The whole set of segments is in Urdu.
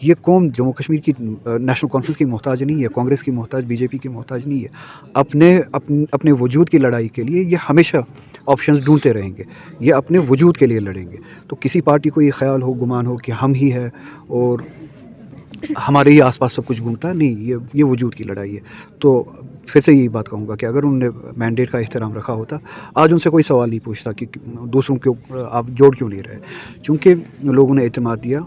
یہ قوم جموں کشمیر کی نیشنل کانفرنس کی محتاج نہیں ہے، کانگریس کی محتاج، بی جے پی کی محتاج نہیں ہے۔ اپنے وجود کی لڑائی کے لیے یہ ہمیشہ آپشنز ڈھونڈتے رہیں گے، یہ اپنے وجود کے لیے لڑیں گے۔ تو کسی پارٹی کو یہ خیال ہو، گمان ہو کہ ہم ہی ہے اور ہمارے ہی آس پاس سب کچھ گھومتا ہے، نہیں، یہ وجود کی لڑائی ہے۔ تو پھر سے یہی بات کہوں گا کہ اگر انہوں نے مینڈیٹ کا احترام رکھا ہوتا، آج ان سے کوئی سوال نہیں پوچھتا کہ دوسروں کو آپ جوڑ کیوں نہیں رہے، چونکہ لوگوں نے اعتماد دیا،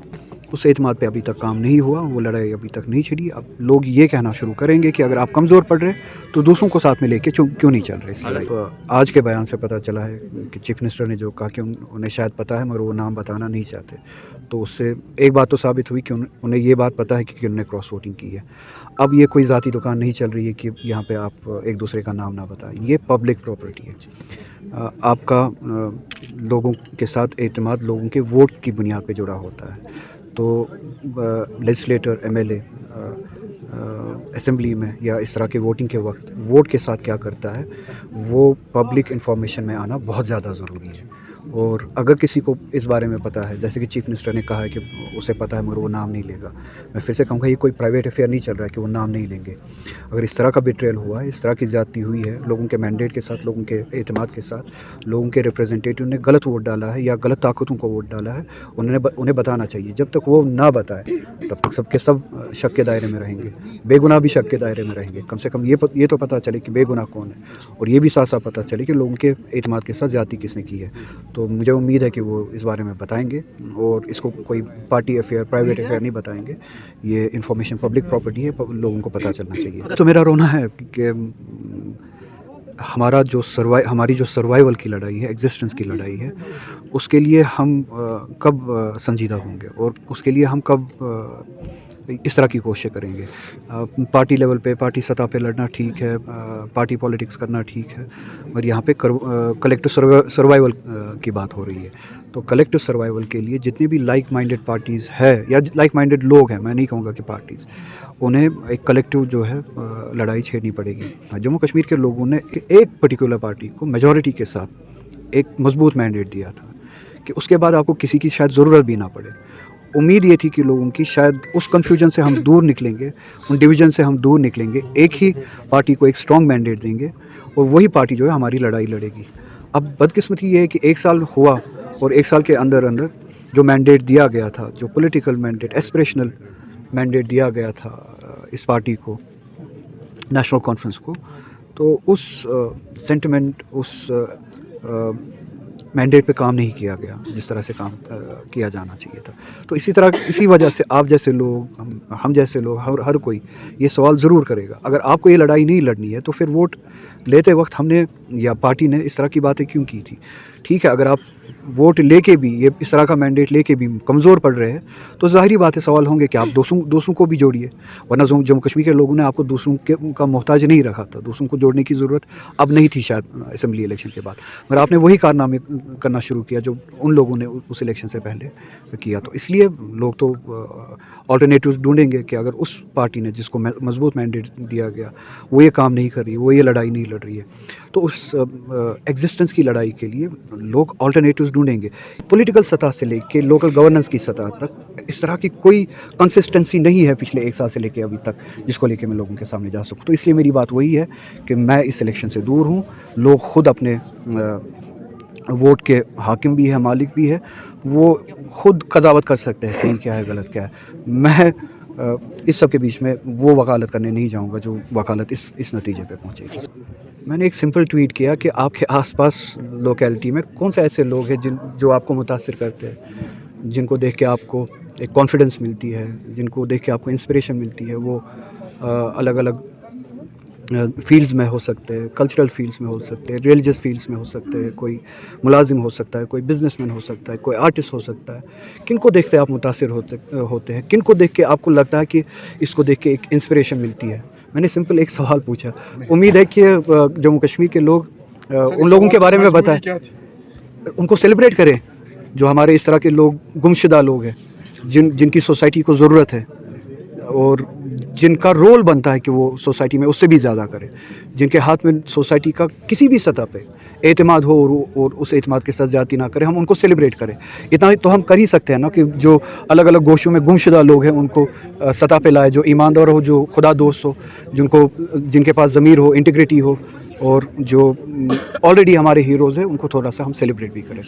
اس اعتماد پہ ابھی تک کام نہیں ہوا، وہ لڑائی ابھی تک نہیں چھڑی۔ اب لوگ یہ کہنا شروع کریں گے کہ اگر آپ کمزور پڑ رہے تو دوسروں کو ساتھ میں لے کے کیوں نہیں چل رہے اس لڑائی۔ تو آج کے بیان سے پتہ چلا ہے کہ چیف منسٹر نے جو کہا کہ انہیں شاید پتہ ہے مگر وہ نام بتانا نہیں چاہتے، تو اس سے ایک بات تو ثابت ہوئی کہ انہیں یہ بات پتہ ہے کہ انہوں نے کراس ووٹنگ کی ہے۔ اب یہ کوئی ذاتی دکان نہیں چل رہی ہے کہ یہاں پہ آپ ایک دوسرے کا نام نہ بتائیں، یہ پبلک پراپرٹی ہے۔ آپ کا لوگوں کے ساتھ اعتماد لوگوں کے ووٹ کی بنیاد پہ جڑا ہوتا ہے۔ تو legislator, M L A assembly میں یا اس طرح کے ووٹنگ کے وقت ووٹ کے ساتھ کیا کرتا ہے، وہ پبلک انفارمیشن میں آنا بہت زیادہ ضروری ہے۔ اور اگر کسی کو اس بارے میں پتہ ہے، جیسے کہ چیف منسٹر نے کہا ہے کہ اسے پتہ ہے مگر وہ نام نہیں لے گا، میں پھر سے کہوں گا یہ کوئی پرائیویٹ افیئر نہیں چل رہا ہے کہ وہ نام نہیں لیں گے۔ اگر اس طرح کا بیٹریل ہوا ہے، اس طرح کی زیادتی ہوئی ہے، لوگوں کے مینڈیٹ کے ساتھ، لوگوں کے اعتماد کے ساتھ، لوگوں کے ریپرزنٹیٹیو نے غلط ووٹ ڈالا ہے یا غلط طاقتوں کو ووٹ ڈالا ہے، انہیں بتانا چاہیے۔ جب تک وہ نہ بتائے تب تک سب کے سب شک کے دائرے میں رہیں گے، بے گناہ بھی شک کے دائرے میں رہیں گے۔ کم سے کم یہ تو پتہ چلے کہ بے گناہ کون ہے، اور یہ بھی ساتھ ساتھ پتہ چلے کہ لوگوں کے اعتماد کے ساتھ زیادتی کس نے کی ہے۔ تو مجھے امید ہے کہ وہ اس بارے میں بتائیں گے، اور اس کو کوئی پارٹی افیئر، پرائیویٹ افیئر نہیں بتائیں گے۔ یہ انفارمیشن پبلک پراپرٹی ہے، لوگوں کو پتہ چلنا چاہیے۔ تو میرا رونا ہے کہ ہماری جو سروائیول کی لڑائی ہے، ایگزسٹنس کی لڑائی ہے، اس کے لیے ہم کب سنجیدہ ہوں گے، اور اس کے لیے ہم کب اس طرح کی کوششیں کریں گے۔ پارٹی لیول پہ، پارٹی سطح پہ لڑنا ٹھیک ہے، پارٹی پالیٹکس کرنا ٹھیک ہے، اور یہاں پہ کلیکٹیو سروائیول کی بات ہو رہی ہے۔ تو کلیکٹیو سروائیول کے لیے جتنی بھی لائک مائنڈڈ پارٹیز ہے یا لائک مائنڈڈ لوگ ہیں، میں نہیں کہوں گا کہ پارٹیز، انہیں ایک کلیکٹیو جو ہے لڑائی چھیڑنی پڑے گی۔ جموں کشمیر کے لوگوں نے ایک پرٹیکولر پارٹی کو میجورٹی کے ساتھ ایک مضبوط مینڈیٹ دیا تھا کہ اس کے بعد آپ کو کسی کی شاید ضرورت بھی نہ پڑے۔ امید یہ تھی کہ لوگوں کی شاید اس کنفیوژن سے ہم دور نکلیں گے، ان ڈویژن سے ہم دور نکلیں گے، ایک ہی پارٹی کو ایک اسٹرانگ مینڈیٹ دیں گے، اور وہی پارٹی جو ہے ہماری لڑائی لڑے گی۔ اب بدقسمتی یہ ہے کہ ایک سال ہوا، اور ایک سال کے اندر جو مینڈیٹ دیا گیا تھا، جو پولیٹیکل مینڈیٹ، ایسپریشنل مینڈیٹ دیا گیا تھا اس پارٹی کو، نیشنل کانفرنس کو، تو اس سینٹیمنٹ، اس مینڈیٹ پہ کام نہیں کیا گیا جس طرح سے کام کیا جانا چاہیے تھا۔ تو اسی وجہ سے آپ جیسے لوگ، ہم جیسے لوگ، ہر کوئی یہ سوال ضرور کرے گا، اگر آپ کو یہ لڑائی نہیں لڑنی ہے تو پھر ووٹ لیتے وقت ہم نے یا پارٹی نے اس طرح کی باتیں کیوں کی تھی؟ ٹھیک ہے، اگر آپ ووٹ لے کے بھی، یہ اس طرح کا مینڈیٹ لے کے بھی کمزور پڑ رہے ہیں تو ظاہری بات ہے، سوال ہوں گے کہ آپ دوسروں کو بھی جوڑیے، ورنہ جموں کشمیر کے لوگوں نے آپ کو دوسروں کا محتاج نہیں رکھا تھا، دوسروں کو جوڑنے کی ضرورت اب نہیں تھی شاید اسمبلی الیکشن کے بعد، مگر آپ نے وہی کارنامے کرنا شروع کیا جو ان لوگوں نے اس الیکشن سے پہلے کیا۔ تو اس لیے لوگ تو آلٹرنیٹیوز ڈھونڈیں گے کہ اگر اس پارٹی نے جس کو مضبوط مینڈیٹ دیا گیا وہ یہ کام نہیں کر رہی، وہ یہ لڑائی نہیں لڑ رہی ہے، تو اس ایگزسٹنس کی لڑائی کے لیے لوگ آلٹرنیٹیوز ڈھونڈیں گے۔ پولیٹیکل سطح سے لے کے لوکل گورننس کی سطح تک اس طرح کی کوئی کنسسٹنسی نہیں ہے پچھلے ایک سال سے لے کے ابھی تک جس کو لے کے میں لوگوں کے سامنے جا سکوں۔ تو اس لیے میری بات وہی ہے کہ میں اس الیکشن سے دور ہوں، لوگ خود اپنے ووٹ کے حاکم بھی ہے، مالک بھی ہے، وہ خود قضاوت کر سکتے ہیں صحیح کیا ہے، غلط کیا ہے۔ میں اس سب کے بیچ میں وہ وکالت کرنے نہیں جاؤں گا جو وکالت اس نتیجے پہ پہنچے گی۔ میں نے ایک سمپل ٹویٹ کیا کہ آپ کے آس پاس لوکیلٹی میں کون سے ایسے لوگ ہیں جو آپ کو متاثر کرتے ہیں، جن کو دیکھ کے آپ کو ایک کانفیڈنس ملتی ہے، جن کو دیکھ کے آپ کو انسپریشن ملتی ہے۔ وہ الگ الگ فیلڈز میں ہو سکتے ہیں، کلچرل فیلڈز میں ہو سکتے ہیں، ریلیجس فیلڈز میں ہو سکتے ہیں، کوئی ملازم ہو سکتا ہے، کوئی بزنس مین ہو سکتا ہے، کوئی آرٹسٹ ہو سکتا ہے۔ کن کو دیکھتے آپ متاثر ہوتے ہیں، کن کو دیکھ کے آپ کو لگتا ہے کہ اس کو دیکھ کے ایک انسپریشن ملتی ہے؟ میں نے سمپل ایک سوال پوچھا، امید ہے کہ جموں کشمیر کے لوگ ان لوگوں کے بارے میں بتائیں، ان کو سیلیبریٹ کریں جو ہمارے اس طرح کے لوگ، گمشدہ لوگ ہیں، جن کی سوسائٹی کو ضرورت ہے، اور جن کا رول بنتا ہے کہ وہ سوسائٹی میں اس سے بھی زیادہ کرے، جن کے ہاتھ میں سوسائٹی کا کسی بھی سطح پہ اعتماد ہو اور اس اعتماد کے ساتھ زیادتی نہ کریں, ہم ان کو سیلیبریٹ کریں. اتنا تو ہم کر ہی سکتے ہیں نا کہ جو الگ الگ گوشوں میں گمشدہ لوگ ہیں ان کو سطح پہ لائے, جو ایماندار ہو, جو خدا دوست ہو, جن کے پاس ضمیر ہو, انٹیگریٹی ہو, اور جو آلریڈی ہمارے ہیروز ہیں ان کو تھوڑا سا ہم سیلیبریٹ بھی کریں.